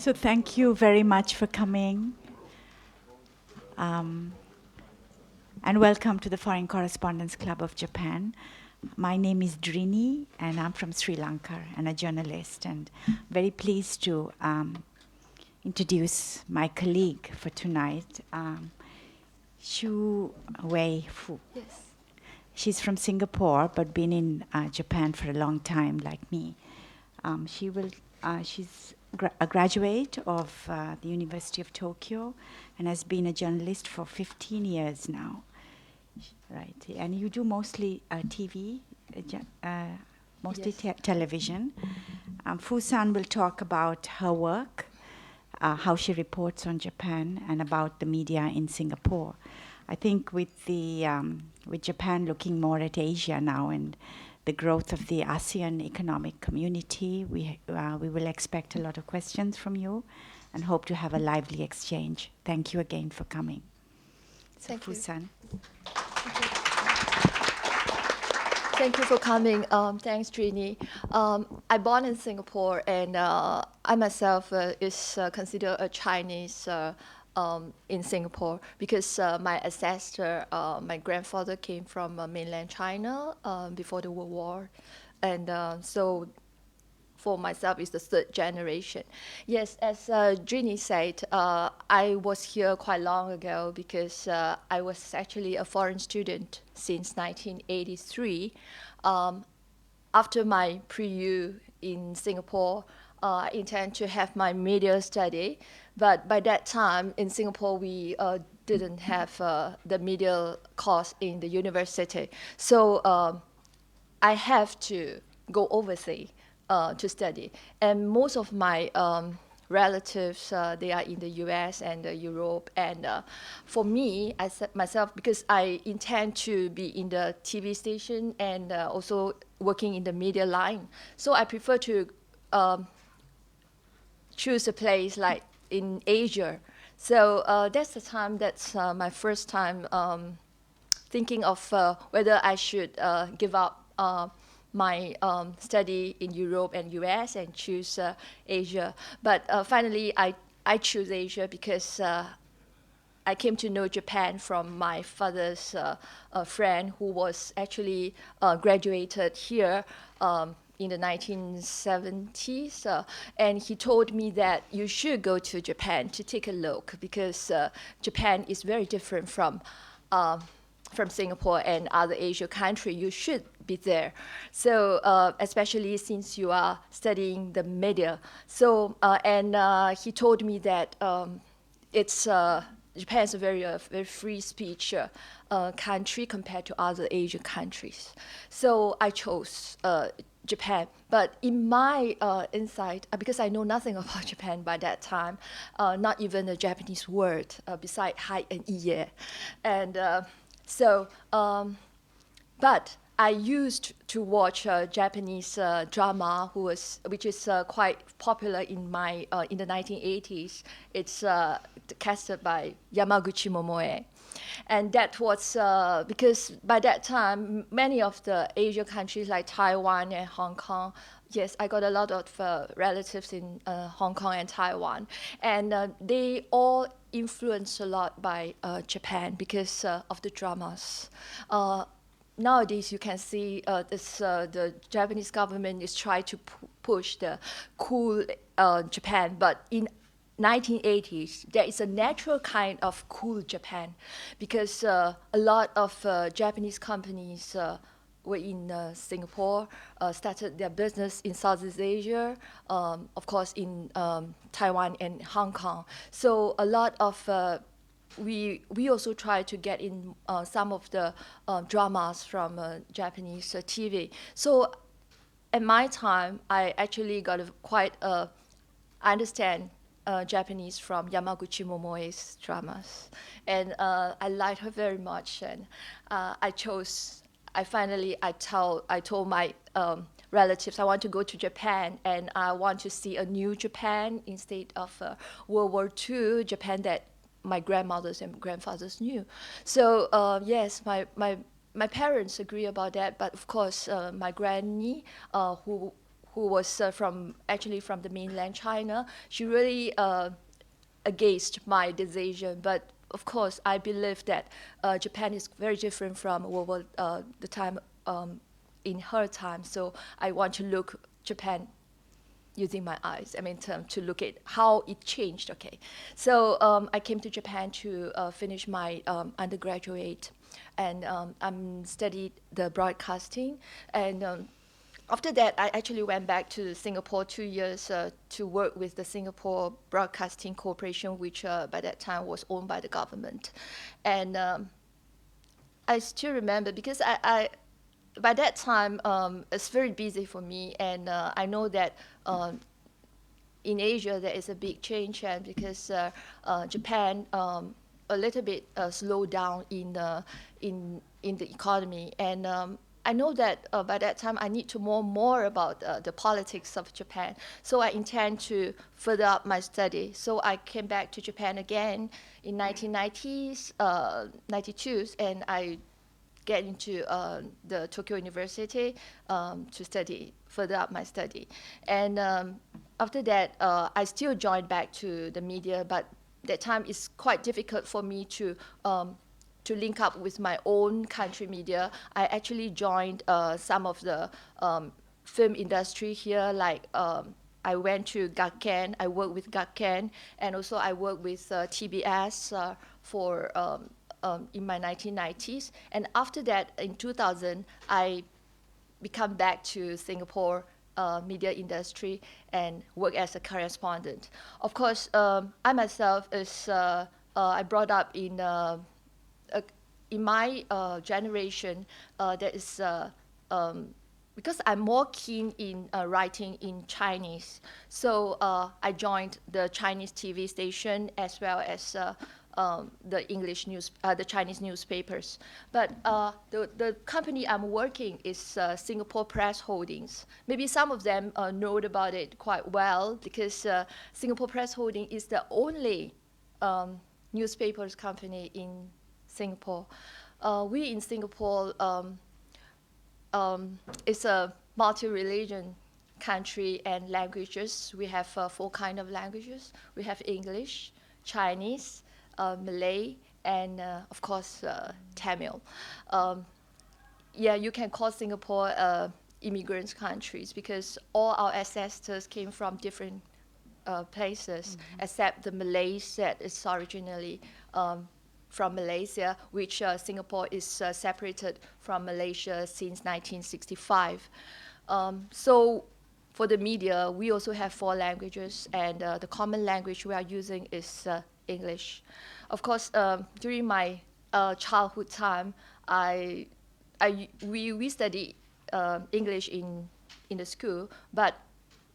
So thank you very much for coming. Um, and welcome to the Foreign Correspondents Club of Japan. My name is Drini, and I'm from Sri Lanka and a journalist. And very pleased to introduce my colleague for tonight, Choo Wei Foo. Yes. She's from Singapore, but been in Japan for a long time, like me. She's a graduate of the University of Tokyo and has been a journalist for 15 years now. Right, and you do mostly TV, mostly Yes. television. Fu-san will talk about her work, how she reports on Japan, and about the media in Singapore. I think with Japan looking more at Asia now and the growth of the ASEAN economic community, we will expect a lot of questions from you, and hope to have a lively exchange. Thank you again for coming. So Thank you. Fu-san. Thank you for coming. Thanks, Trini. I born in Singapore, and I myself is considered a Chinese in Singapore because my ancestor, my grandfather came from mainland China before the World War, and so for myself is the third generation. Yes, as Ginny said, I was here quite long ago because I was actually a foreign student since 1983. After my pre-U in Singapore, I intend to have my media study, but by that time in Singapore we didn't have the media course in the university. So I have to go overseas to study. And most of my relatives, they are in the US and Europe. And for me, I said myself, because I intend to be in the TV station and also working in the media line. So I prefer to choose a place like in Asia. So that's the time, that's my first time thinking of whether I should give up my study in Europe and US and choose Asia. But finally, I choose Asia because I came to know Japan from my father's friend who was actually graduated here in the 1970s. And he told me that you should go to Japan to take a look because Japan is very different from Singapore and other Asia countries. You should be there. So especially since you are studying the media. So and he told me that it's Japan is a very free speech country compared to other Asian countries. So I chose Japan. But in my insight, because I know nothing about Japan by that time, not even a Japanese word beside hi and iye. And but I used to watch Japanese drama, which is quite popular in the 1980s. It's casted by Yamaguchi Momoe. And that was because by that time, many of the Asian countries like Taiwan and Hong Kong, yes, I got a lot of relatives in Hong Kong and Taiwan. And they all influenced a lot by Japan because of the dramas. Nowadays, you can see the Japanese government is trying to push the cool Japan, but in 1980s, there is a natural kind of cool Japan because a lot of Japanese companies were in Singapore, started their business in Southeast Asia, of course in Taiwan and Hong Kong. So a lot of we also try to get in some of the dramas from Japanese TV. So at my time, I actually got I understand Japanese from Yamaguchi Momoe's dramas, and I liked her very much. And I told my relatives I want to go to Japan and I want to see a new Japan instead of World War II Japan that my grandmothers and grandfathers knew. So yes, my parents agree about that, but of course my granny, who was actually from the mainland China, she really against my decision. But of course, I believe that Japan is very different from the time in her time. So I want to look Japan using my eyes. I mean, to look at how it changed. Okay, so I came to Japan to finish my undergraduate, and I'm studied the broadcasting, and after that, I actually went back to Singapore 2 years to work with the Singapore Broadcasting Corporation, which by that time was owned by the government. And I still remember because I by that time, it's very busy for me, and I know that in Asia there is a big change, and because Japan a little bit slowed down in the economy, and I know that by that time I need to know more about the politics of Japan. So I intend to further up my study. So I came back to Japan again in 1990s, 92, and I get into the Tokyo University to study, further up my study. And after that, I still joined back to the media, but that time it's quite difficult for me to link up with my own country media. I actually joined some of the film industry here, like I went to Gakken, I worked with Gakken, and also I worked with TBS for in my 1990s. And after that, in 2000, I become back to Singapore media industry and work as a correspondent. Of course, I myself is I brought up in my generation. There is because I'm more keen in writing in Chinese, so I joined the Chinese TV station as well as the Chinese newspapers. But the company I'm working is Singapore Press Holdings. Maybe some of them know about it quite well because Singapore Press Holdings is the only newspapers company in Singapore. We in Singapore, it's a multi-religion country and languages. We have 4 kinds of languages. We have English, Chinese, Malay, and of course Tamil. Yeah, you can call Singapore immigrant countries because all our ancestors came from different places, except the Malays that is originally from Malaysia, which Singapore is separated from Malaysia since 1965. So for the media, we also have 4 languages, and the common language we are using is English. Of course, during my childhood time, we study English in the school, but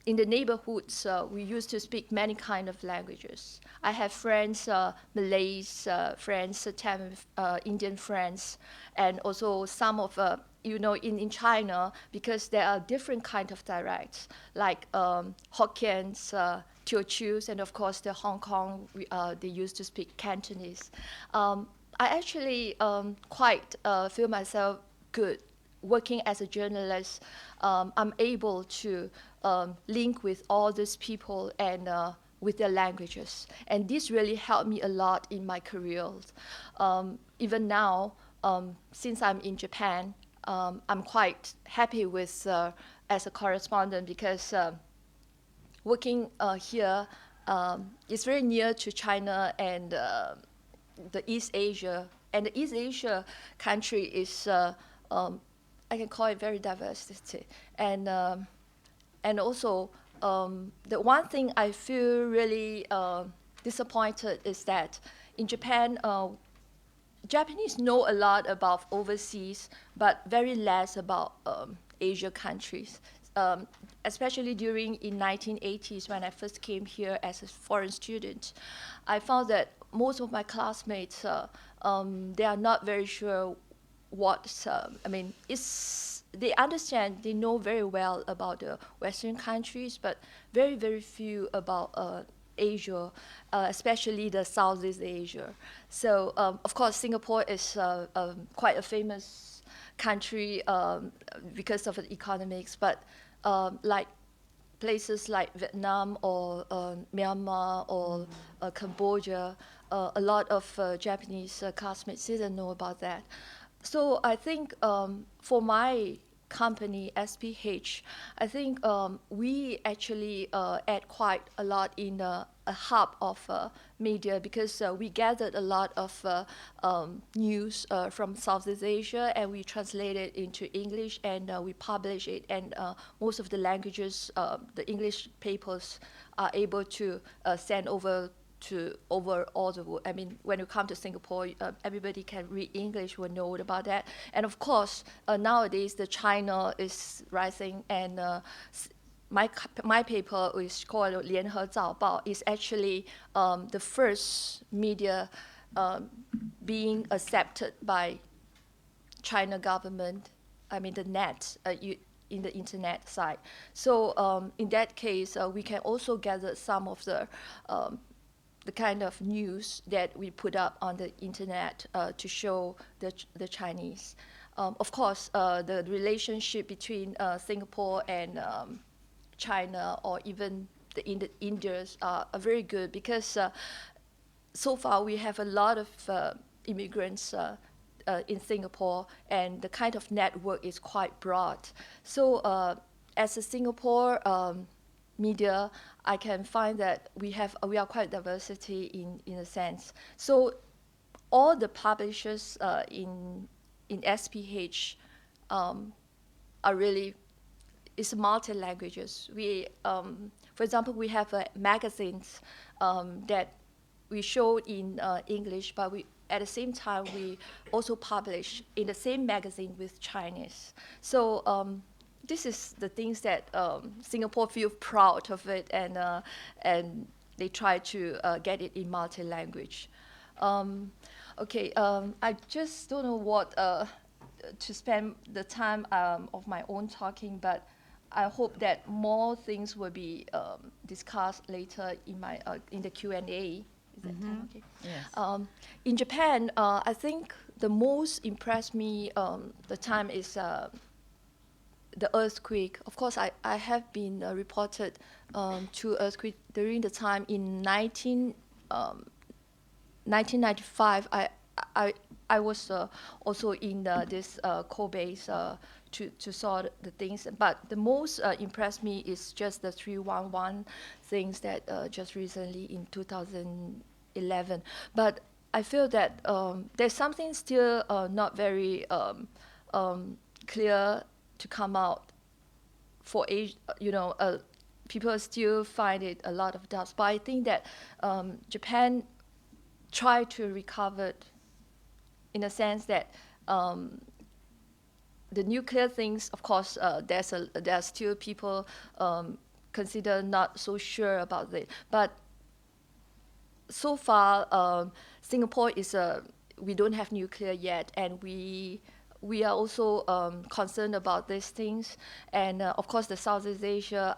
in the neighborhoods, we used to speak many kind of languages. I have friends, Malays, friends, Tamil, Indian friends, and also some of, in China, because there are different kind of dialects, like Hokkiens, Teochews, and of course the Hong Kong, they used to speak Cantonese. I actually quite feel myself good working as a journalist. I'm able to link with all these people and with their languages. And this really helped me a lot in my career. Even now, since I'm in Japan, I'm quite happy with as a correspondent because working here is very near to China and the East Asia. And the East Asia country is I can call it very diversity. And also, the one thing I feel really disappointed is that in Japan, Japanese know a lot about overseas, but very less about Asia countries. Especially during in 1980s when I first came here as a foreign student, I found that most of my classmates, they are not very sure what, they understand, they know very well about the Western countries, but very, very few about Asia, especially the Southeast Asia. So, of course, Singapore is quite a famous country because of the economics, but like places like Vietnam or Myanmar or Cambodia, a lot of Japanese classmates didn't know about that. So I think for my company, SPH, I think we actually add quite a lot in a hub of media because we gathered a lot of news from Southeast Asia and we translate it into English and we publish it. And most of the languages, the English papers are able to send over all the world. I mean, when you come to Singapore, everybody can read English, will know about that. And of course, nowadays the China is rising, and my paper is called Lianhe Zaobao. Is actually the first media being accepted by China government. I mean, the net. In the internet side. So in that case, we can also gather some of the kind of news that we put up on the internet to show the Chinese. Of course, the relationship between Singapore and China or even the Indians are very good because so far we have a lot of immigrants in Singapore, and the kind of network is quite broad. So as a Singapore media, I can find that we are quite diversity in a sense. So all the publishers in SPH are really, it's multi-languages. We, for example, we have magazines that we show in English, but we at the same time we also publish in the same magazine with Chinese. So this is the things that Singapore feel proud of it, and they try to get it in multi-language. I just don't know what to spend the time of my own talking, but I hope that more things will be discussed later in the Q&A. Is that time okay? Yes. In Japan, I think the most impressed me the time is the earthquake. Of course, I have been reported to earthquake during the time in 1995. I was also in this Kobe to saw the things. But the most impressed me is just the 311 things that just recently in 2011. But I feel that there's something still not very clear to come out for age. People still find it a lot of doubts. But I think that Japan tried to recover it in a sense that the nuclear things, of course, there are still people consider not so sure about it. But so far, Singapore we don't have nuclear yet, and we are also concerned about these things. And of course, the Southeast Asia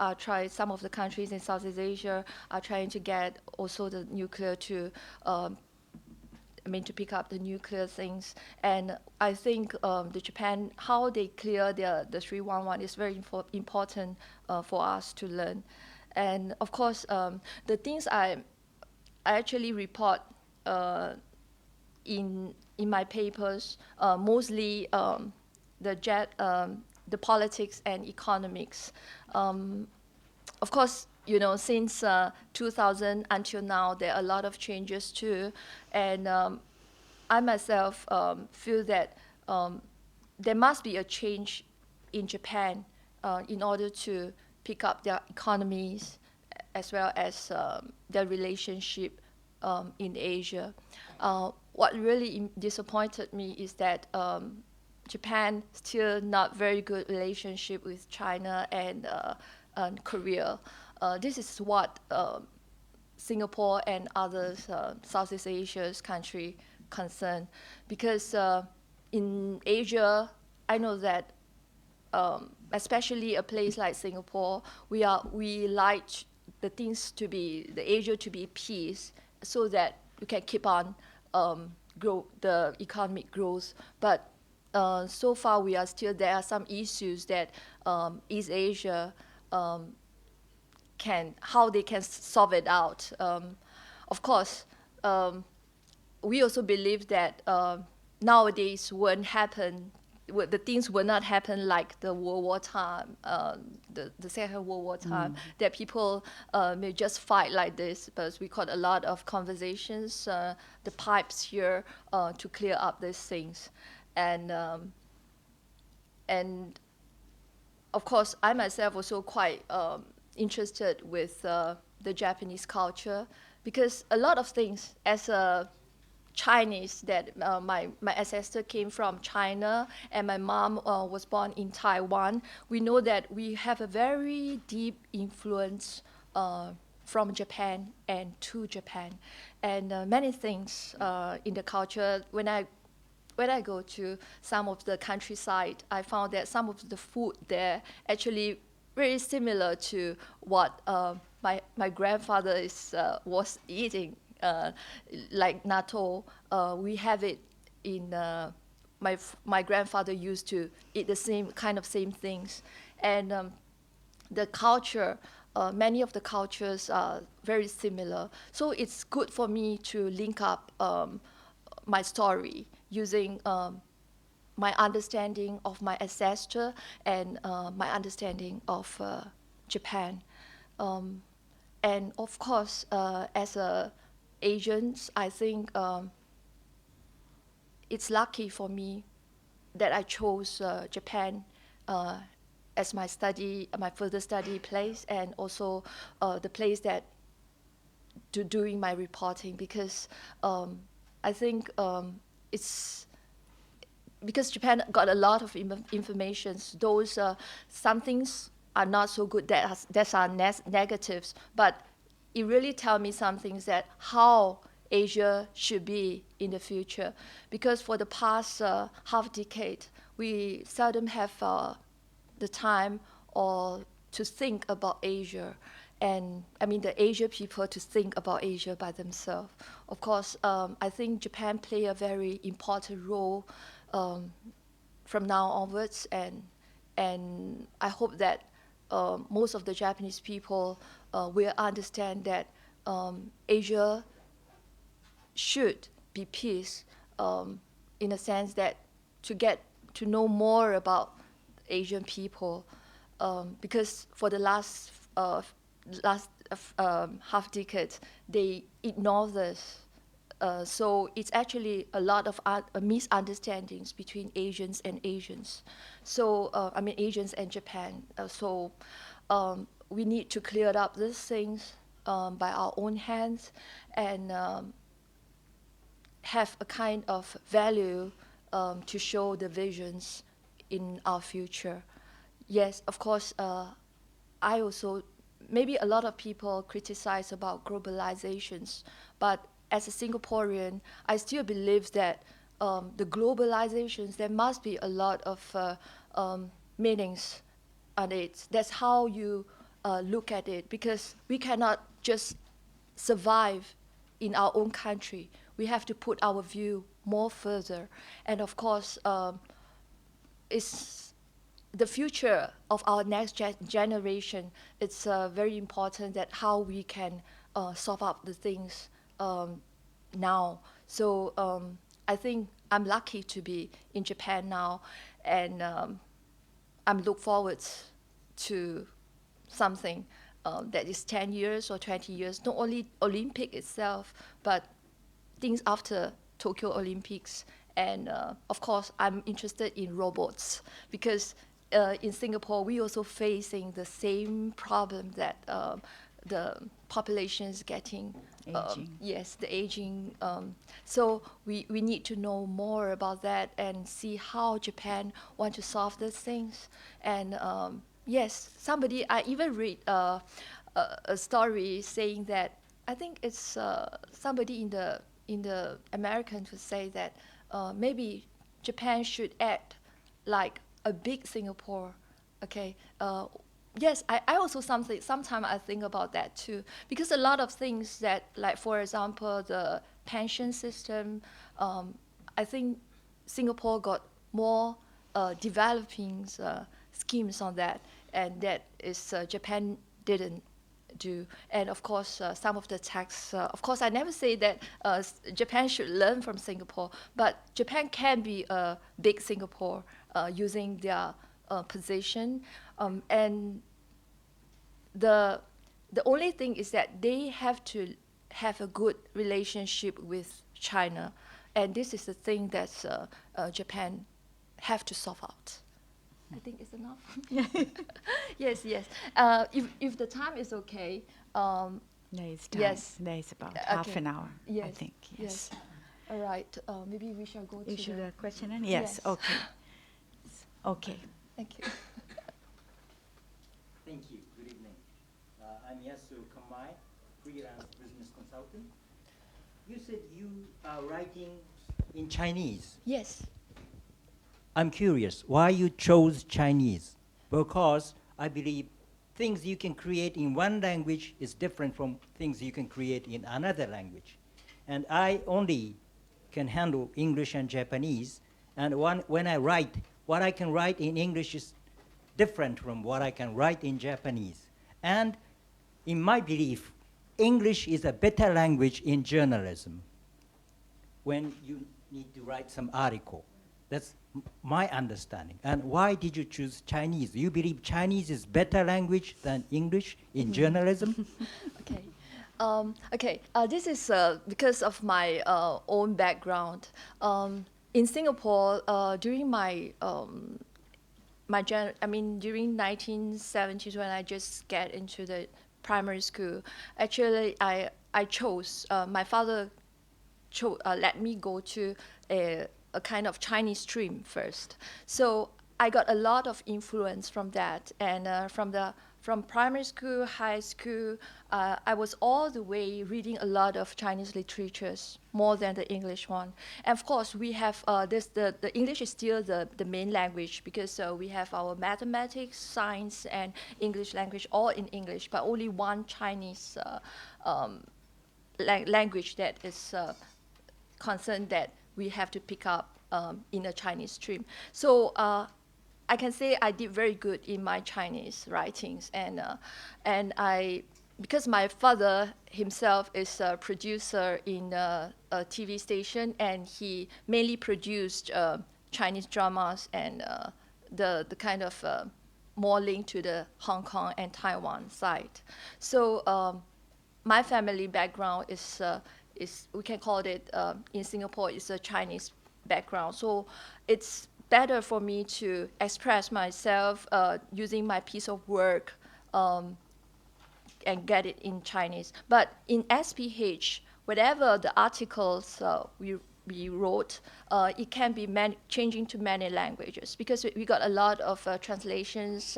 some of the countries in Southeast Asia are trying to get also the nuclear to pick up the nuclear things. And I think the Japan, how they clear the 311 is very important for us to learn. And of course, the things I actually report in my papers, mostly the politics and economics. Of course, since 2000 until now, there are a lot of changes too. And I myself feel that there must be a change in Japan in order to pick up their economies as well as their relationship in Asia. What really disappointed me is that Japan still not very good relationship with China and Korea. This is what Singapore and others Southeast Asia's country concern, because in Asia, I know that especially a place like Singapore, we like the Asia to be peace, so that we can keep on grow the economic growth. But so far there are some issues that East Asia how they can solve it out. Of course, we also believe that nowadays won't happen. The things will not happen like the World War time, the Second World War time. That people may just fight like this, but we got a lot of conversations, the pipes here to clear up these things, and of course, I myself also quite interested with the Japanese culture, because a lot of things as a Chinese, that my ancestor came from China and my mom was born in Taiwan. We know that we have a very deep influence from Japan and to Japan, and many things in the culture. When I go to some of the countryside, I found that some of the food there actually very similar to what my grandfather was eating, like natto. We have it in my grandfather used to eat the same things, and the culture. Many of the cultures are very similar, so it's good for me to link up my story using my understanding of my ancestor and my understanding of Japan. And of course, as Asians, I think it's lucky for me that I chose Japan as my further study place, and also the place that to doing my reporting, because I think it's because Japan got a lot of information. Those some things are not so good, that are negatives, but it really tells me some things that how Asia should be in the future. Because for the past half decade, we seldom have the time or to think about Asia, and I mean the Asia people to think about Asia by themselves. Of course, I think Japan play a very important role from now onwards, and I hope that most of the Japanese people will understand that Asia should be peace, in a sense that to get to know more about Asian people, because for the last half decade they ignore this. So it's actually a lot of misunderstandings between Asians and Asians. So I mean Asians and Japan. So we need to clear up these things by our own hands, and have a kind of value to show the visions in our future. Yes, of course, I also, maybe a lot of people criticize about globalizations, but as a Singaporean, I still believe that the globalizations, there must be a lot of meanings on it. That's how you look at it, because we cannot just survive in our own country. We have to put our view more further. And of course, it's the future of our next generation. It's very important that how we can solve up the things now. So I think I'm lucky to be in Japan now, and I'm look forward to something that is 10 years or 20 years, not only Olympic itself, but things after Tokyo Olympics. And of course, I'm interested in robots, because in Singapore, we also facing the same problem that the population is getting. Aging. Yes, the aging. So we need to know more about that and see how Japan want to solve these things. And yes, I even read a story saying that, I think it's somebody in the American to say that maybe Japan should act like a big Singapore. Okay. Yes, I also sometimes I think about that too, because a lot of things that, like for example, the pension system, I think Singapore got more developing schemes on that, and that is Japan do. And of course, some of the texts, of course, I never say that Japan should learn from Singapore, but Japan can be a big Singapore using their position. And the only thing is that they have to have a good relationship with China. And this is the thing that Japan have to solve out. I think it's enough. Yes, yes. If the time is okay. There is time. Yes. There is about half Okay. an hour, I Yes, think. Yes. All right. Maybe we shall go to You should the... have question in? Yes. Yes. Okay. Okay. Thank you. Thank you. Good evening. I'm Yasu Kamai, freelance business consultant. You said you are writing in Chinese. Yes. I'm curious why you chose Chinese. Because I believe things you can create in one language is different from things you can create in another language. And I only can handle English and Japanese. And when I write, what I can write in English is different from what I can write in Japanese. And in my belief, English is a better language in journalism when you need to write some article. That's my understanding. And why did you choose Chinese? You believe Chinese is better language than English in journalism? Okay. This is because of my own background. In Singapore, during during 1970s when I just get into the primary school, actually I chose, my father let me go to a kind of Chinese stream first. So I got a lot of influence from that, and from primary school, high school, I was all the way reading a lot of Chinese literatures, more than the English one. And of course, we have the English is still the main language because we have our mathematics, science, and English language all in English, but only one Chinese language that is concerned that we have to pick up in a Chinese stream. So I can say I did very good in my Chinese writings, and I, because my father himself is a producer in a TV station, and he mainly produced Chinese dramas and the kind of more linked to the Hong Kong and Taiwan side. So my family background is we can call it in Singapore is a Chinese background. So it's better for me to express myself using my piece of work and get it in Chinese. But in SPH, whatever the articles we wrote, it can be changing to many languages because we got a lot of translations,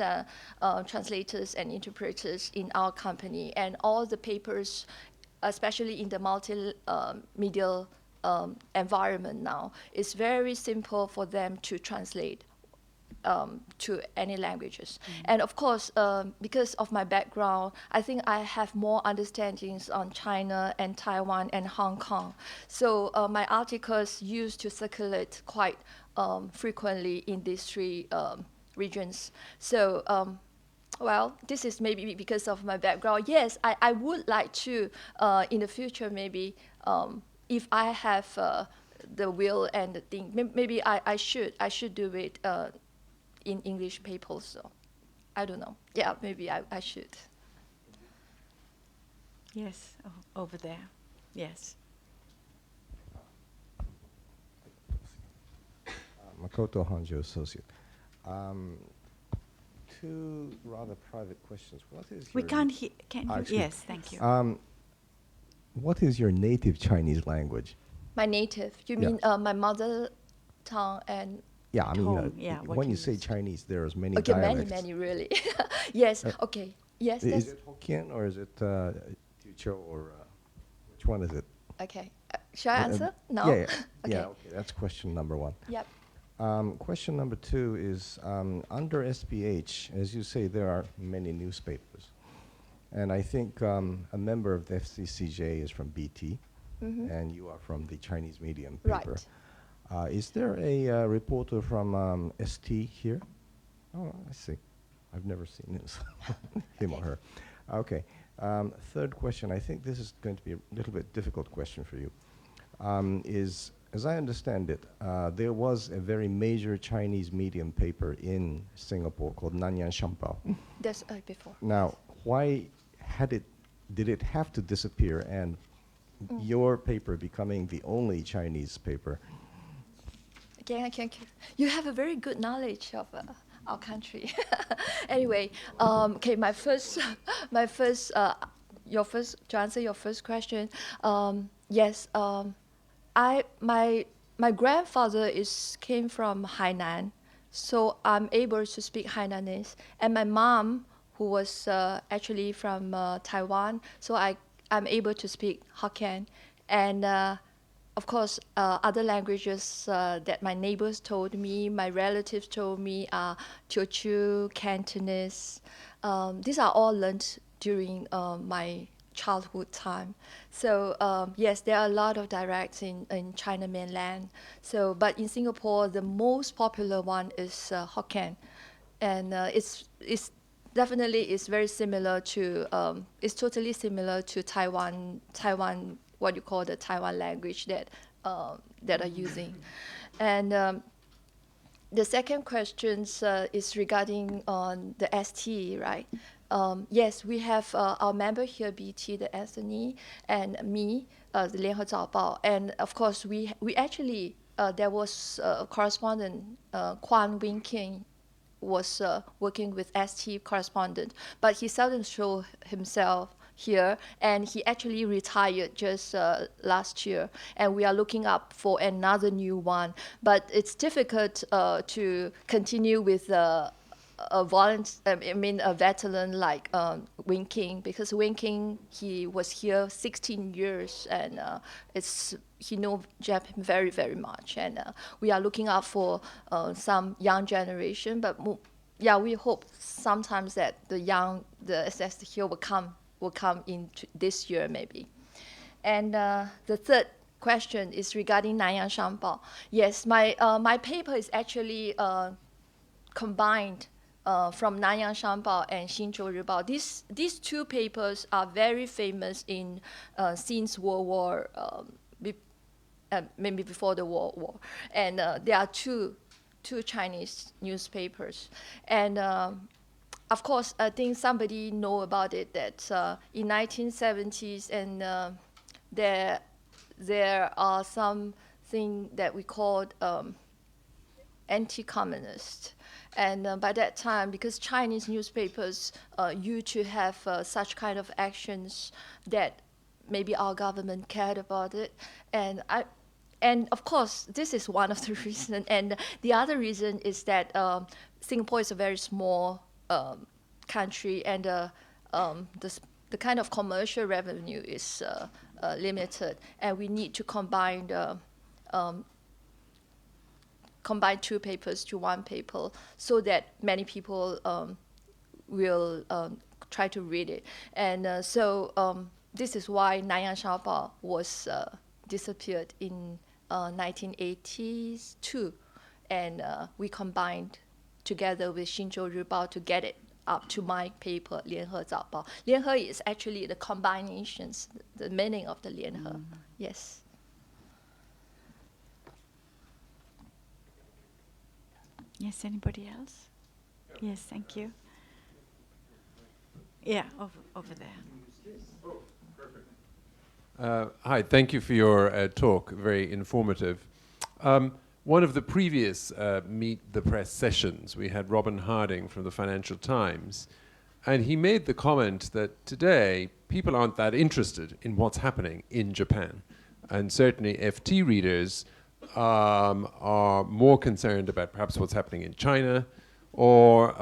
translators and interpreters in our company, and all the papers, especially in the multimedia environment now, it's very simple for them to translate to any languages. And of course, because of my background, I think I have more understandings on China and Taiwan and Hong Kong. So my articles used to circulate quite frequently in these three regions. So well, this is maybe because of my background. Yes, I would like to, in the future, maybe, if I have the will and the thing, maybe I should do it in English papers. So I don't know. Yeah, maybe I should. Yes, over there. Yes. Makoto Hanjo, associate. Two rather private questions. What is We your can't hear. Can you? excuse me. Yes, thank you. What is your native Chinese language? My native. You Yeah. mean my mother tongue and Yeah, I mean, home, yeah, what when you you say use. Chinese, there's many okay, dialects. many really. Yes. Okay. Yes. Is That's it Hokkien or is it Teochew or which one is it? okay. Shall I answer? No. Yeah, yeah. Okay. Yeah, okay, that's question number one. Yep. Question number two is under SPH, as you say, there are many newspapers. And I think a member of the FCCJ is from BT, and you are from the Chinese medium paper. Right. Is there a reporter from ST here? Oh, I see. I've never seen him, him or her. Okay. Third question, I think this is going to be a little bit difficult question for you, is, as I understand it, there was a very major Chinese medium paper in Singapore called Nanyang Shampao. That's before. Now, why did it have to disappear, and your paper becoming the only Chinese paper? Again, you have a very good knowledge of our country. Anyway, okay, to answer your first question, yes, my grandfather came from Hainan, so I'm able to speak Hainanese, and my mom, who was actually from Taiwan, so I'm able to speak Hokkien, and of course, other languages that my neighbors told me, my relatives told me are Teochew, Cantonese. These are all learned during my childhood time. So yes, there are a lot of dialects in China mainland. So, but in Singapore, the most popular one is Hokkien, and it's definitely it's very similar to it's totally similar to Taiwan what you call the Taiwan language that are using. And the second question is regarding on the ST, right? Yes, we have our member here, BT, the Anthony, and me, the Lianhe Zaobao. And of course, we actually, there was a correspondent, Quan Wing King, was working with ST correspondent, but he seldom showed himself here, and he actually retired just last year, and we are looking up for another new one, but it's difficult to continue with a veteran like Wing King, because Wing King, he was here 16 years, and he knows Japan very, very much, and we are looking out for some young generation, but yeah, we hope sometimes that the SS here will come in this year maybe. And the third question is regarding Nanyang Shampao. Yes, my paper is actually combined from Nanyang Shampao and Xinzhou Ribao. These two papers are very famous since World War, maybe before the World War, and there are two Chinese newspapers, and of course, I think somebody know about it that in 1970s, and there are something that we called anti-communist. And by that time, because Chinese newspapers used to have such kind of actions, that maybe our government cared about it, and of course, this is one of the reasons. And the other reason is that Singapore is a very small country, and the kind of commercial revenue is limited, and we need to combine two papers to one paper so that many people will try to read it. And so this is why Nanyang Shaobao was disappeared in 1982, and we combined together with Xinzhou Ribao to get it up to my paper, Lianhe Zaobao. Lianhe is actually the combinations, the meaning of the Lianhe. Yes. Yes, anybody else? Yes, thank you. Yeah, over there. Hi, thank you for your talk, very informative. One of the previous Meet the Press sessions, we had Robin Harding from the Financial Times, and he made the comment that today people aren't that interested in what's happening in Japan. And certainly FT readers are more concerned about perhaps what's happening in China, or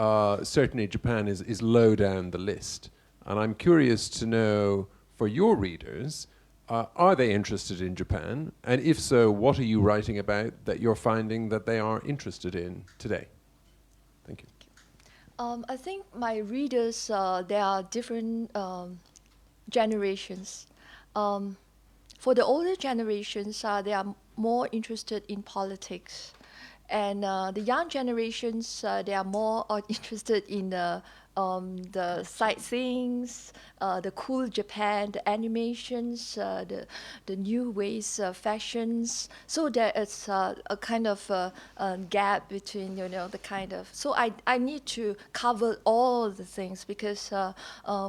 certainly Japan is low down the list. And I'm curious to know, for your readers, are they interested in Japan? And if so, what are you writing about that you're finding that they are interested in today? Thank you. I think my readers, there are different generations. For the older generations, they are more interested in politics. And the young generations, they are more interested in the sightseeings, the cool Japan, the animations, the new ways, fashions. So there is a kind of gap between, the kind of. So I need to cover all the things because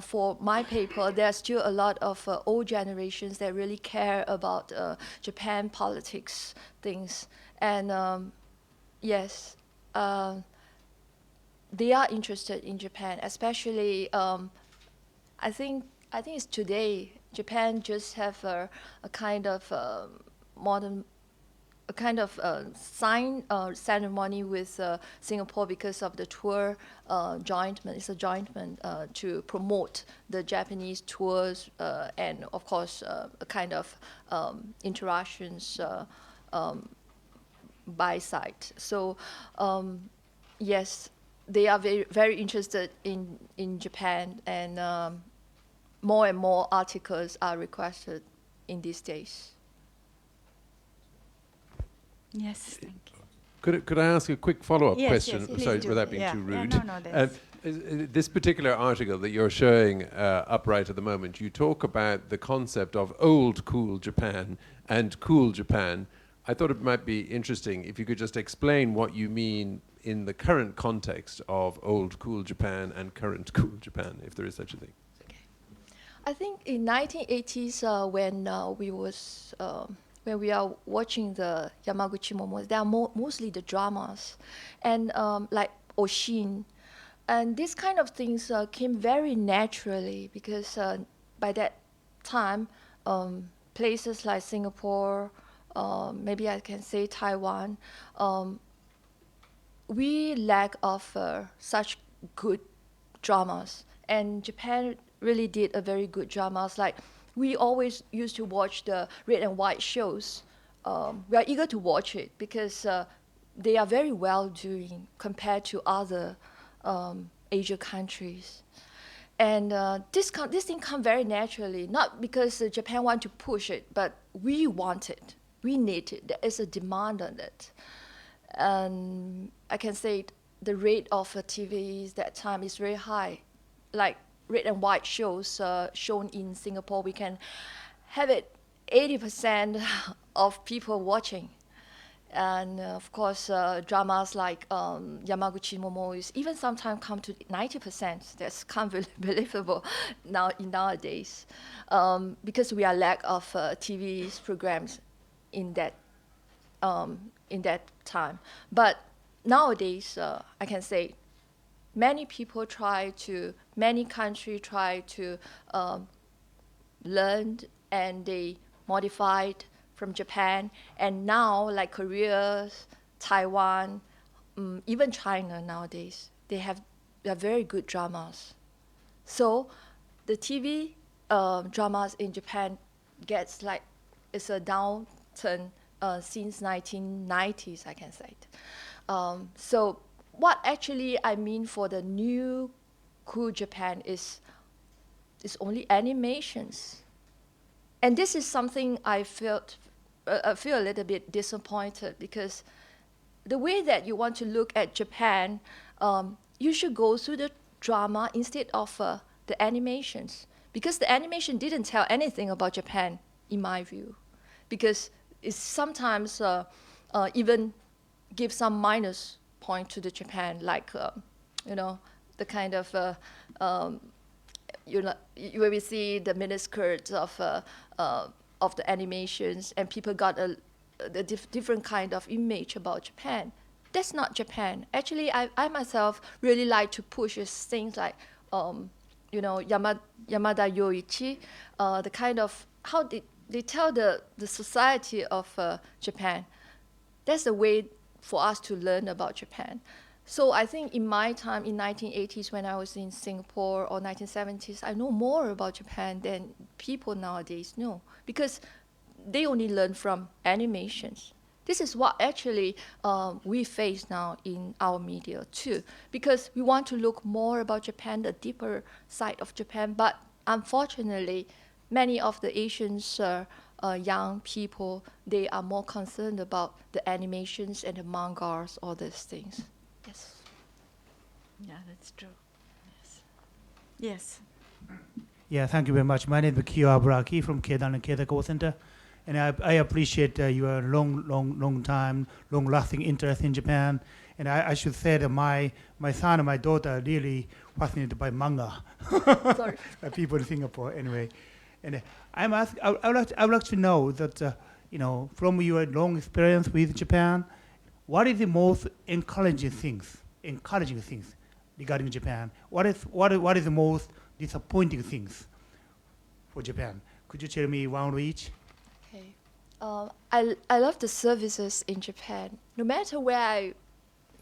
for my paper, there are still a lot of old generations that really care about Japan politics things. And yes. They are interested in Japan, especially. I think it's today. Japan just have a kind of modern, a kind of sign ceremony with Singapore because of the tour jointment. It's a jointment to promote the Japanese tours and of course a kind of interactions by site. So yes, they are very, very interested in Japan, and more and more articles are requested in these days. Yes, thank you. Could I ask a quick follow-up Yes, question? yes, please Sorry, do. without being Yeah. too Yeah, rude. no, that's- This particular article that you're showing up right at the moment, you talk about the concept of old cool Japan and cool Japan. I thought it might be interesting if you could just explain what you mean in the current context of old cool Japan and current cool Japan, if there is such a thing. I think in 1980s when we are watching the Yamaguchi Momos, they are mostly the dramas, and like Oshin, and these kind of things came very naturally because by that time, places like Singapore, maybe I can say Taiwan, we lack of such good dramas, and Japan really did a very good dramas. Like we always used to watch the red and white shows. We are eager to watch it because they are very well doing compared to other Asia countries. And this thing come very naturally, not because Japan want to push it, but we want it, we need it. There is a demand on it. And I can say the rate of TVs that time is very high. Like red and white shows shown in Singapore, we can have it 80% of people watching. And of course, dramas like Yamaguchi Momo's even sometimes come to 90%. That's can't be believable nowadays, because we are lack of TV programs in that time. But nowadays, I can say many countries try to learn, and they modified from Japan, and now like Korea, Taiwan, even China nowadays, they are very good dramas. So the TV dramas in Japan gets like, it's a downturn since 1990s, I can say it. So what actually I mean for the new cool Japan is only animations. And this is something I feel a little bit disappointed, because the way that you want to look at Japan, you should go through the drama instead of the animations, because the animation didn't tell anything about Japan, in my view, because it sometimes even give some minus point to the Japan, like the kind of where we see the miniskirts of the animations, and people got a different kind of image about Japan. That's not Japan. Actually, I myself really like to push things like, Yamada Yoichi, the kind of how they tell the society of Japan. That's the way for us to learn about Japan. So I think in my time, in 1980s, when I was in Singapore, or 1970s, I know more about Japan than people nowadays know, because they only learn from animations. This is what actually we face now in our media too, because we want to look more about Japan, the deeper side of Japan. But unfortunately, many of the Asians young people, they are more concerned about the animations and the mangas, all these things. Yes. Yeah, that's true. Yes. Yes. Yeah, thank you very much. My name is Kyo Abraki from Kedan and Keda Go Center. And I appreciate your long-lasting interest in Japan. And I should say that my son and my daughter are really fascinated by manga. Sorry. People in Singapore, anyway. And I would like to know that, from your long experience with Japan, what is the most encouraging things regarding Japan? What is the most disappointing things for Japan? Could you tell me one of each? Okay. I love the services in Japan. No matter where I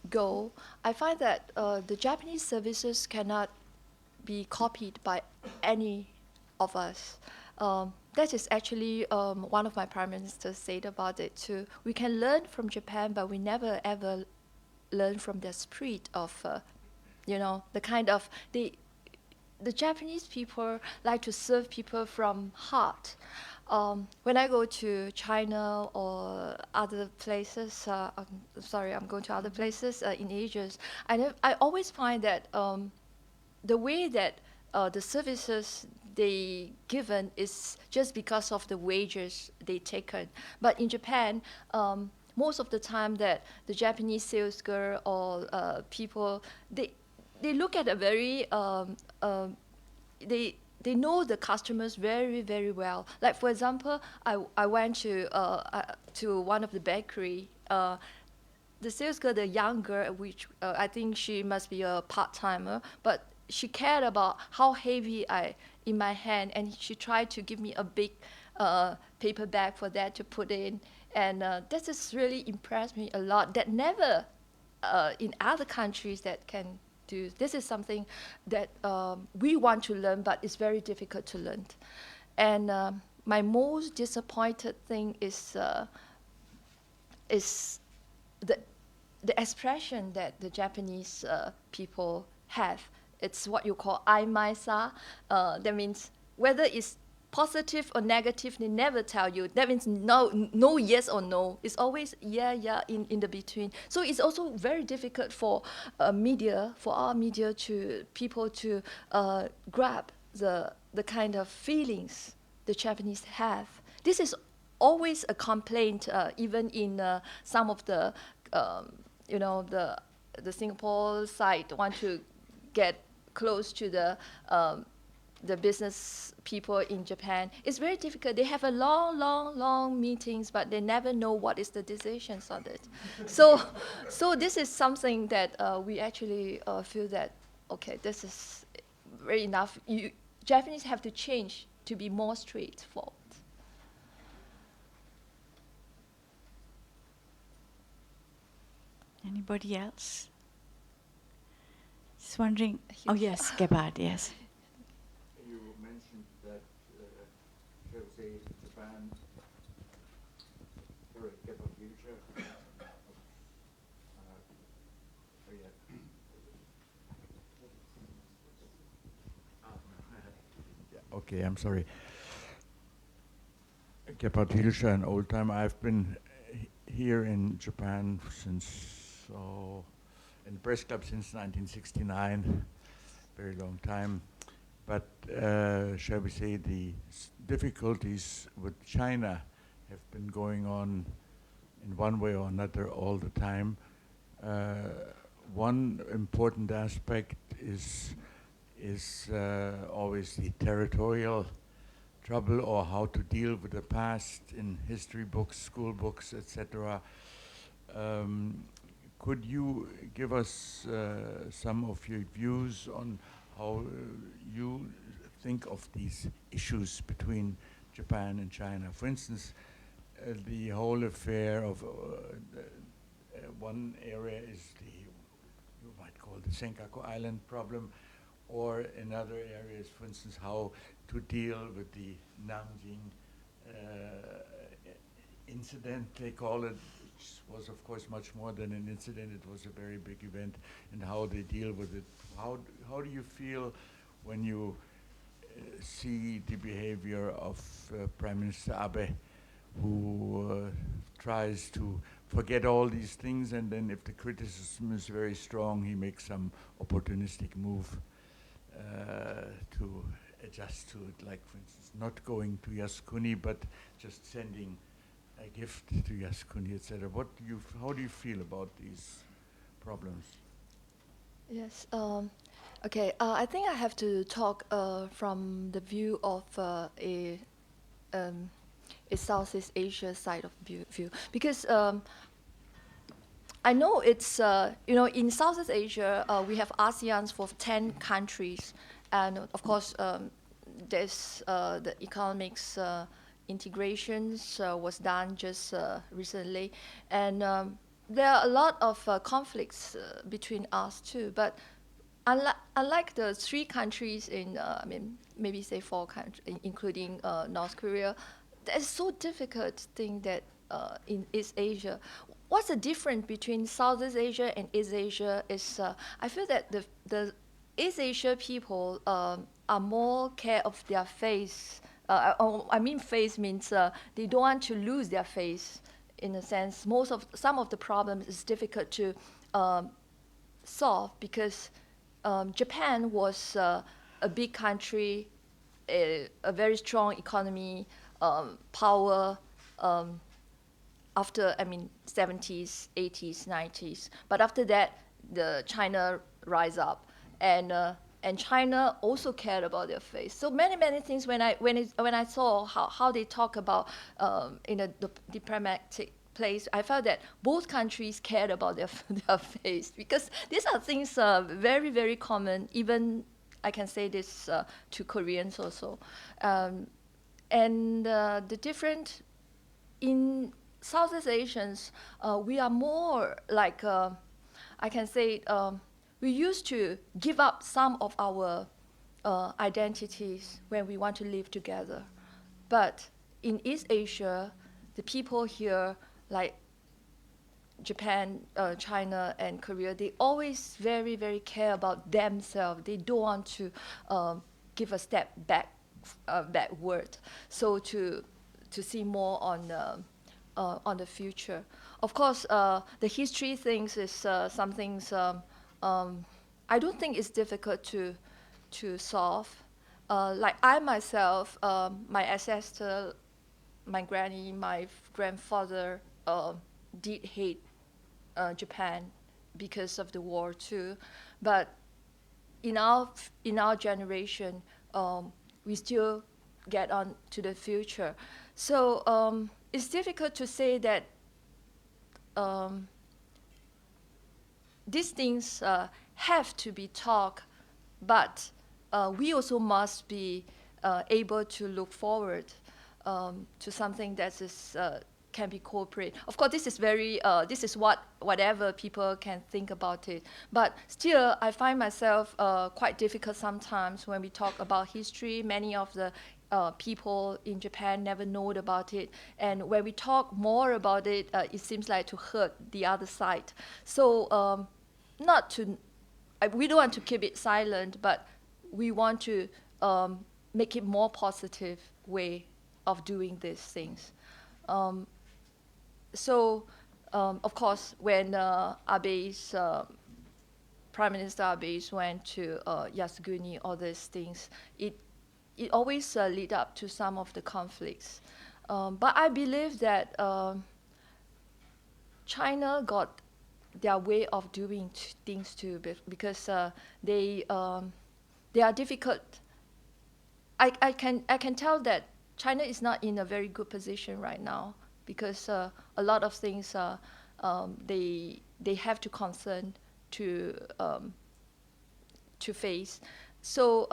go, I find that the Japanese services cannot be copied by any of us. That is actually one of my prime ministers said about it too. We can learn from Japan, but we never ever learn from their spirit of, the kind of the Japanese people like to serve people from heart. When I go to China or other places, I'm going to other places in Asia, I always find that the way that the services they given is just because of the wages they taken. But in Japan, most of the time that the Japanese sales girl or people, they look at a very they know the customers very, very well. Like for example, I went to one of the bakery. The sales girl, the young girl, which I think she must be a part-timer, but she cared about how heavy in my hand, and she tried to give me a big paper bag for that to put in. And that just really impressed me a lot. That never in other countries that can do. This is something that we want to learn, but it's very difficult to learn. And my most disappointed thing is the expression that the Japanese people have. It's what you call aimaisa. That means whether it's positive or negative, they never tell you. That means no yes or no. It's always yeah in the between. So it's also very difficult for our media to people to grab the kind of feelings the Japanese have. This is always a complaint, even in some of the the Singapore side want to get close to the business people in Japan. It's very difficult. They have a long meetings, but they never know what is the decisions on it. So this is something that we actually feel that, okay, this is very enough. Japanese have to change to be more straightforward. Anybody else? Just wondering. Oh yes, Gebhard, yes. You mentioned that, shall we say, Japan, sorry, Gebhard future. Okay, I'm sorry. Gebhard Hilscher, an old time. I've been here in Japan since, in the press club since 1969, very long time. But shall we say the difficulties with China have been going on in one way or another all the time. One important aspect is always the territorial trouble, or how to deal with the past in history books, school books, etc. Could you give us some of your views on how you think of these issues between Japan and China? For instance, the whole affair of one area is you might call the Senkaku Island problem, or in other areas, for instance, how to deal with the Nanjing incident, they call it, which was of course much more than an incident. It was a very big event, and how they deal with it. How do you feel when you see the behavior of Prime Minister Abe, who tries to forget all these things, and then if the criticism is very strong, he makes some opportunistic move? adjust to it? Like, for instance, not going to Yasukuni, but just sending a gift to Yasukuni, etc. How do you feel about these problems? Yes. Okay. I think I have to talk from the view of a Southeast Asia side of view, because I know it's in Southeast Asia we have ASEANs for 10 countries, and of course there's the economics integrations was done just recently, and there are a lot of conflicts between us too. But unlike the 3 countries in, maybe say 4 countries, including North Korea, it's so difficult thing that in East Asia. What's the difference between Southeast Asia and East Asia is I feel that the East Asia people are more care of their face. Face means they don't want to lose their face. In a sense, some of the problems is difficult to solve because Japan was a big country, a very strong economy, power. After 70s, 80s, 90s, but after that, the China rise up, and China also cared about their face. So many things when I saw how they talk about in a diplomatic place, I felt that both countries cared about their face, because these are things very, very common. Even I can say this to Koreans also, and the different in Southeast Asians, we are more like, I can say, we used to give up some of our identities when we want to live together. But in East Asia, the people here, like Japan, China, and Korea, they always very, very care about themselves. They don't want to give a step backward. So to see more on the future. Of course, the history things is some things I don't think it's difficult to solve. Like I myself, my ancestor, my granny, my grandfather did hate Japan because of the war too. But in our generation, we still get on to the future. So it's difficult to say that these things have to be talked, but we also must be able to look forward to something that is can be cooperate. Of course, this is very this is whatever people can think about it. But still, I find myself quite difficult sometimes when we talk about history. Many of the people in Japan never know about it, and when we talk more about it, it seems like to hurt the other side. So we don't want to keep it silent, but we want to make it more positive way of doing these things. Of course, when Abe's Prime Minister Abe went to Yasukuni, all these things, it always lead up to some of the conflicts. But I believe that China got their way of doing things too, because they are difficult. I can tell that China is not in a very good position right now, because a lot of things they have to concern to face. So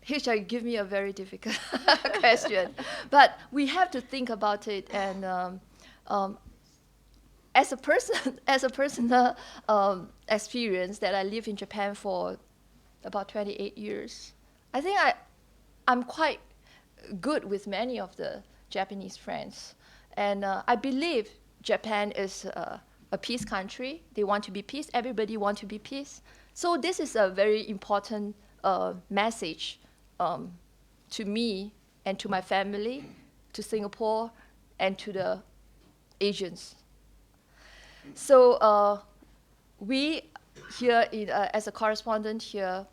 here shall give me a very difficult question, but we have to think about it. And as a personal experience that I live in Japan for about 28 years, I think I'm quite good with many of the Japanese friends, and I believe Japan is a peace country. They want to be peace. Everybody wants to be peace. So this is a very important message to me and to my family, to Singapore, and to the Asians. So here as a correspondent here,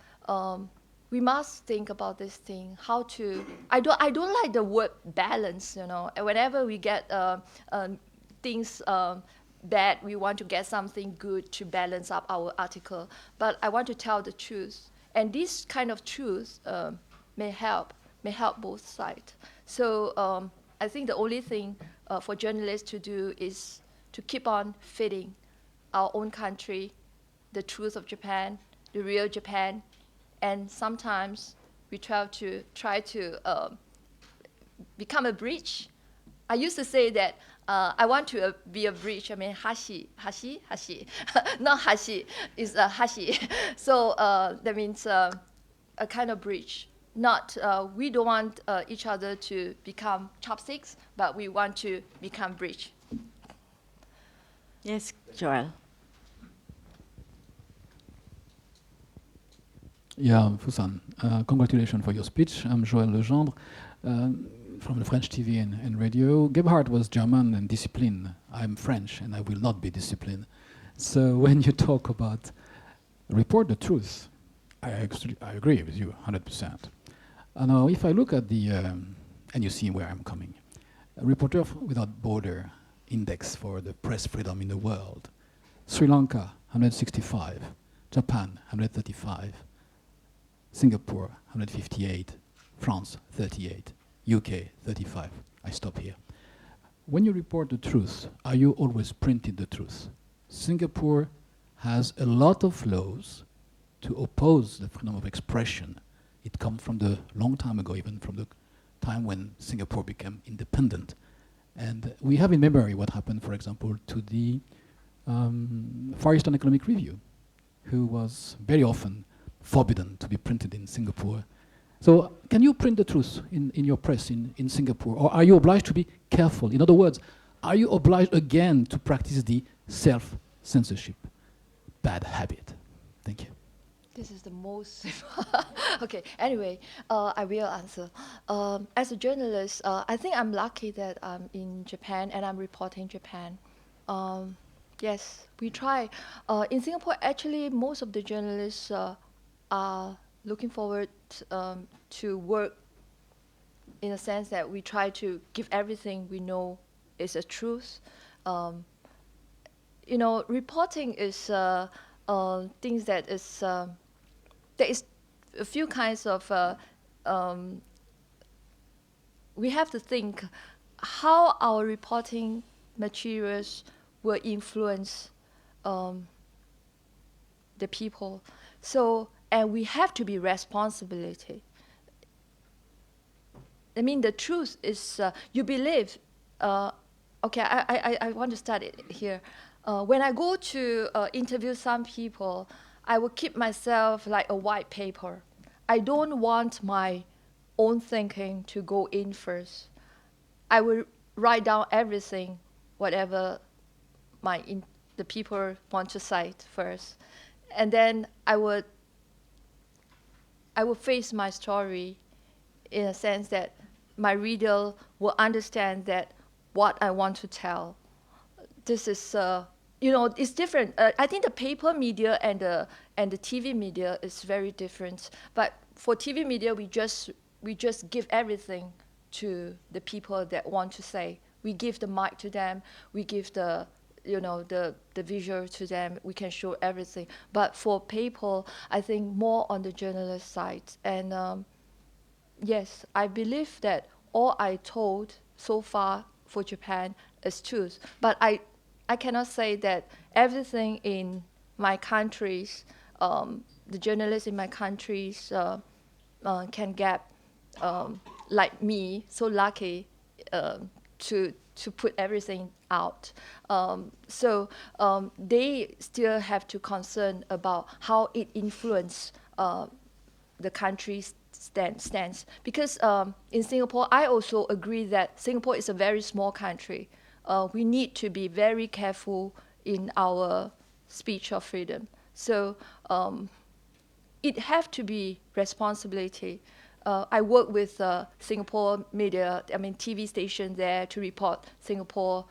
we must think about this thing. How to? I don't like the word balance. You know, and whenever we get things bad, we want to get something good to balance up our article. But I want to tell the truth, and this kind of truth may help both sides. So I think the only thing for journalists to do is to keep on feeding our own country, the truth of Japan, the real Japan, and sometimes we try to become a bridge. I used to say that I want to be a bridge. I mean, hashi, not hashi, is hashi. So that means a kind of bridge. Not we don't want each other to become chopsticks, but we want to become bridge. Yes, Joel. Yeah, Fusan, congratulations for your speech. I'm Joël Legendre from the French TV and radio. Gebhardt was German and disciplined. I'm French and I will not be disciplined. So when you talk about report the truth, I agree with you 100%. Now, if I look at the, and you see where I'm coming, Reporter Without Border index for the press freedom in the world, Sri Lanka, 165, Japan, 135, Singapore, 158, France, 38, UK, 35. I stop here. When you report the truth, are you always printing the truth? Singapore has a lot of laws to oppose the freedom of expression. It comes from the long time ago, even from the time when Singapore became independent. And we have in memory what happened, for example, to the Far Eastern Economic Review, who was very often forbidden to be printed in Singapore. So can you print the truth in your press in Singapore? Or are you obliged to be careful? In other words, are you obliged again to practice the self-censorship bad habit? Thank you. This is the most... Okay, anyway, I will answer. As a journalist, I think I'm lucky that I'm in Japan and I'm reporting Japan. Yes, we try. In Singapore, actually, most of the journalists are looking forward to work in a sense that we try to give everything we know is a truth. You know, reporting is things that is, there is a few kinds of, we have to think how our reporting materials will influence the people. So, and we have to be responsibility. I mean, the truth is, you believe, okay, I want to start it here. When I go to interview some people, I will keep myself like a white paper. I don't want my own thinking to go in first. I will write down everything, whatever the people want to cite first. And then I would face my story in a sense that my reader will understand that what I want to tell. This is, you know, it's different. I think the paper media and the TV media is very different. But for TV media, we just give everything to the people that want to say. We give the mic to them. We give the visual to them. We can show everything. But for paper, I think more on the journalist side. And yes, I believe that all I told so far for Japan is truth. But I cannot say that everything in my countries, the journalists in my countries can get, like me, so lucky to put everything out. So they still have to concern about how it influences the country's stance. Because in Singapore, I also agree that Singapore is a very small country. We need to be very careful in our speech of freedom. So it have to be responsibility. I work with Singapore media, I mean TV station there to report Singapore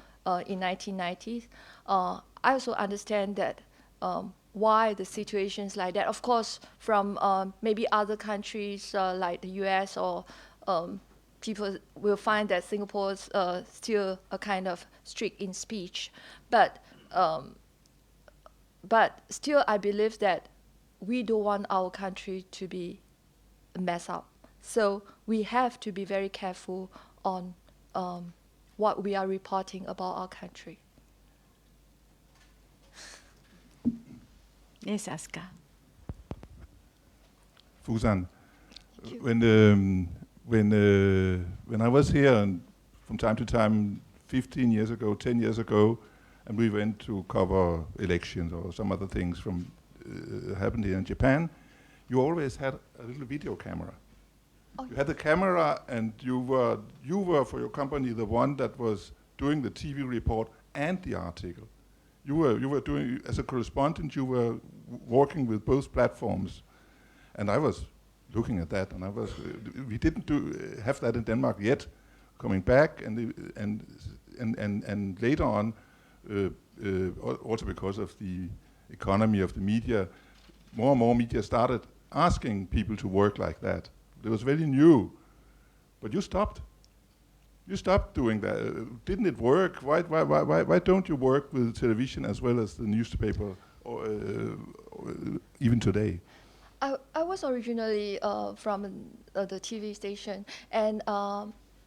in 1990s. I also understand that why the situation's like that. Of course, from maybe other countries like the US or people will find that Singapore is still a kind of strict in speech. But still, I believe that we don't want our country to be messed up. So we have to be very careful on what we are reporting about our country. Yes, Aska. Fusan, when I was here and from time to time, 15 years ago, 10 years ago, and we went to cover elections or some other things from happened here in Japan, you always had a little video camera. Oh. You had the camera, and you were for your company the one that was doing the TV report and the article. You were doing, as a correspondent, you were working with both platforms, and I was looking at that, and we didn't have that in Denmark yet. Coming back, and later on, also because of the economy of the media, more and more media started asking people to work like that. It was very new, but you stopped. You stopped doing that. Didn't it work? Why don't you work with television as well as the newspaper, or even today? I was originally from the TV station, and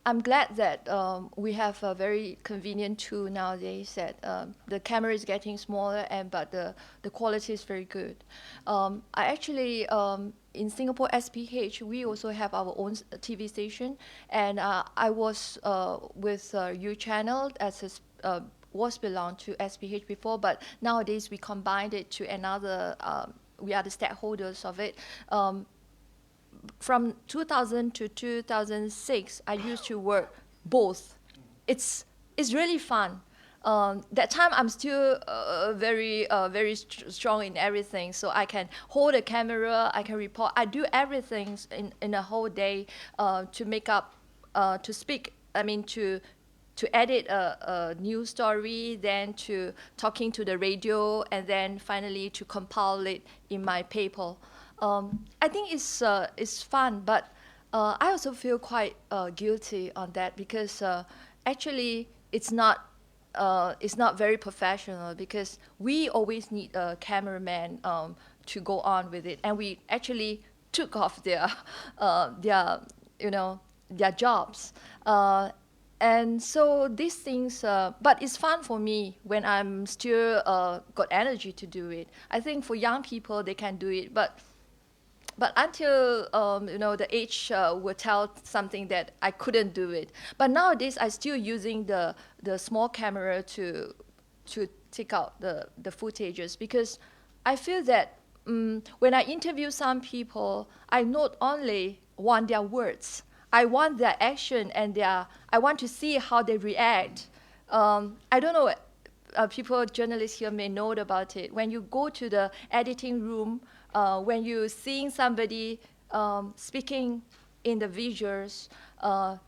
I'm glad that we have a very convenient tool nowadays that the camera is getting smaller, but the quality is very good. I actually, in Singapore SPH, we also have our own TV station, and I was with U Channel as was belonged to SPH before, but nowadays we combined it to another, we are the stakeholders of it. From 2000 to 2006, I used to work both. It's really fun. That time I'm still very strong in everything, so I can hold a camera, I can report, I do everything in a whole day to make up, to speak. I mean to edit a news story, then to talking to the radio, and then finally to compile it in my paper. I think it's fun, but I also feel quite guilty on that because actually it's not very professional, because we always need a cameraman to go on with it, and we actually took off their jobs. And so these things, but it's fun for me when I'm still got energy to do it. I think for young people, they can do it, but until the age will tell something that I couldn't do it. But nowadays, I still using the small camera to take out the footages, because I feel that when I interview some people, I not only want their words, I want their action, and I want to see how they react. I don't know, people, journalists here may know about it. When you go to the editing room, when you're seeing somebody speaking in the visuals,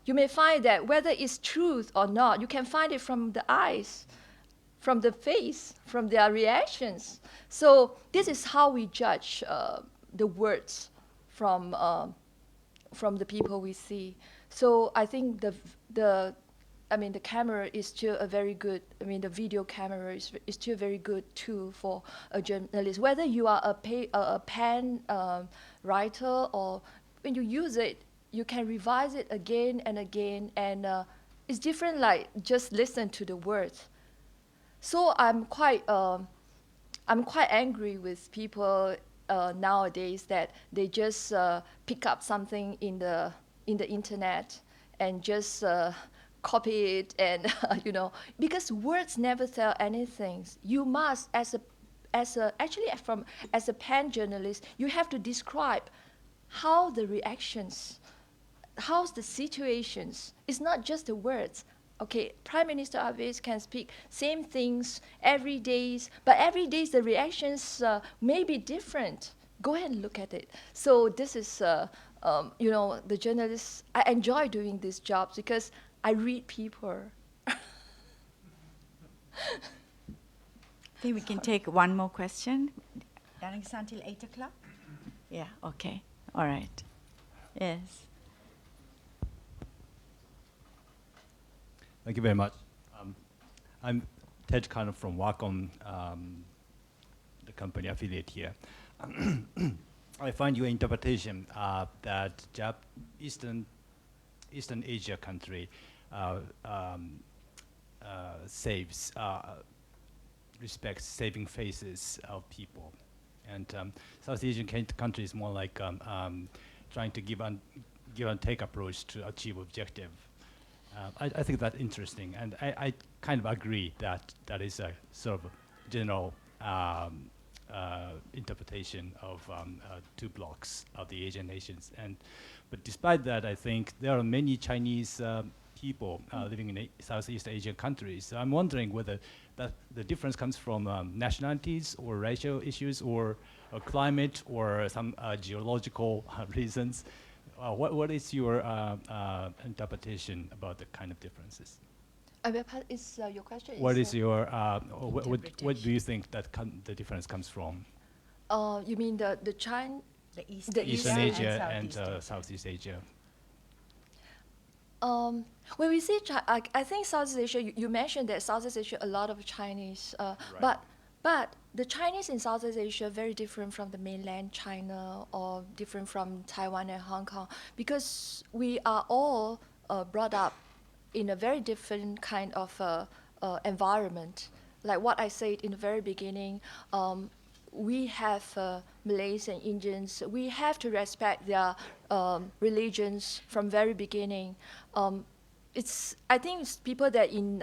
you may find that whether it's truth or not, you can find it from the eyes, from the face, from their reactions. So this is how we judge the words from the people we see. So I think the camera is still a very good, the video camera is still a very good tool for a journalist. Whether you are a pen writer, or when you use it, you can revise it again and again, and it's different like just listen to the words. So I'm quite angry with people nowadays that they just pick up something in the internet and just copy it, and because words never tell anything. You must, as a pen journalist, you have to describe how the reactions, how's the situations. It's not just the words. Okay, Prime Minister Abe can speak same things every day, but every day the reactions may be different. Go ahead and look at it. So this is, the journalists, I enjoy doing these jobs because I read people. I think we can take one more question. Ganesan until 8 o'clock? Yeah, okay. All right. Yes. Thank you very much. I'm Ted Kano from Wacom, the company affiliate here. I find your interpretation that Eastern Asia country respects saving faces of people, and South Asian country is more like trying to give and take approach to achieve objective. I think that's interesting, and I kind of agree that that is a sort of general interpretation of two blocks of the Asian nations. But despite that, I think there are many Chinese people living in Southeast Asian countries. So I'm wondering whether the difference comes from nationalities or racial issues or climate or some geological reasons. What is your interpretation about the kind of differences? Is your question? What is your what do you think that the difference comes from? You mean the Eastern Asia and Southeast Asia. When we say I think Southeast Asia, you mentioned that Southeast Asia a lot of Chinese, Right. but the Chinese in Southeast Asia very different from the mainland China or different from Taiwan and Hong Kong, because we are all brought up in a very different kind of environment. Like what I said in the very beginning, we have Malays and Indians. We have to respect their religions from very beginning. I think it's people that in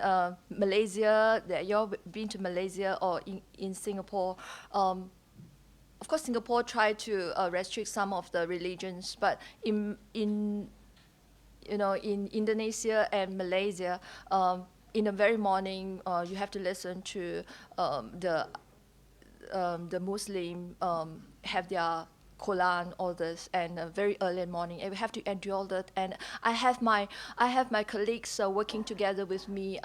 Malaysia, that you've been to Malaysia or in Singapore. Of course, Singapore tried to restrict some of the religions, but in Indonesia and Malaysia, in the very morning, you have to listen to the Muslim have their Quran, all this, and very early in the morning, and we have to endure that. And I have my colleagues working together with me.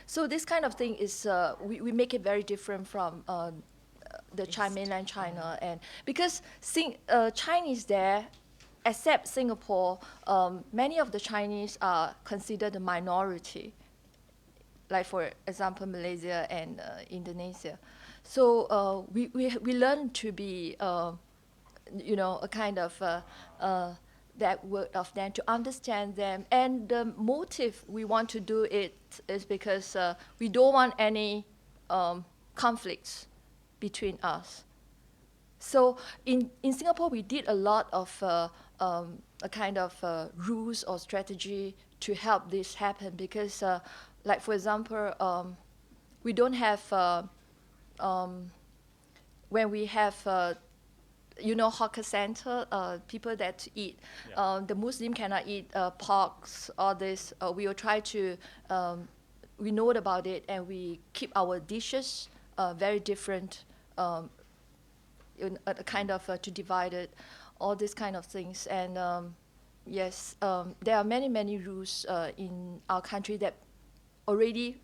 So this kind of thing is we make it very different from the mainland China, and because Chinese there, except Singapore, many of the Chinese are considered a minority. Like for example, Malaysia and Indonesia. So we learn to be a kind of that word of them, to understand them. And the motive we want to do it is because we don't want any conflicts between us. So in Singapore, we did a lot of a kind of rules or strategy to help this happen, because like for example, we don't have, when we have hawker center, people that eat, the Muslim cannot eat porks, all this. We will try to, we know about it, and we keep our dishes very different, kind of to divide it, all these kind of things. And yes, there are many rules in our country that already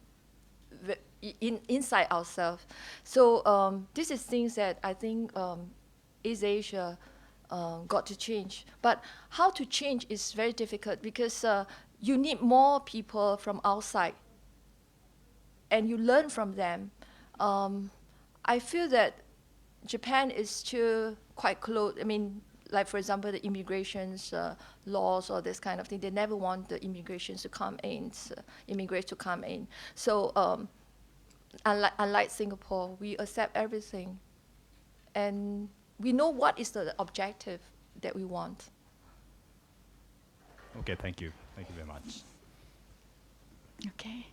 inside ourselves. So this is things that I think East Asia got to change. But how to change is very difficult, because you need more people from outside, and you learn from them. I feel that Japan is still quite close. I mean, like for example, the immigrations laws or this kind of thing, they never want the immigrations to come in, immigrants to come in. So unlike Singapore, we accept everything, and we know what is the objective that we want. Okay, thank you. Thank you very much. Okay.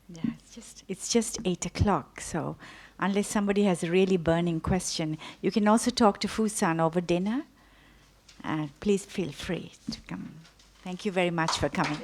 Yeah, it's just 8 o'clock. So unless somebody has a really burning question, you can also talk to Foo-san over dinner. Please feel free to come. Thank you very much for coming.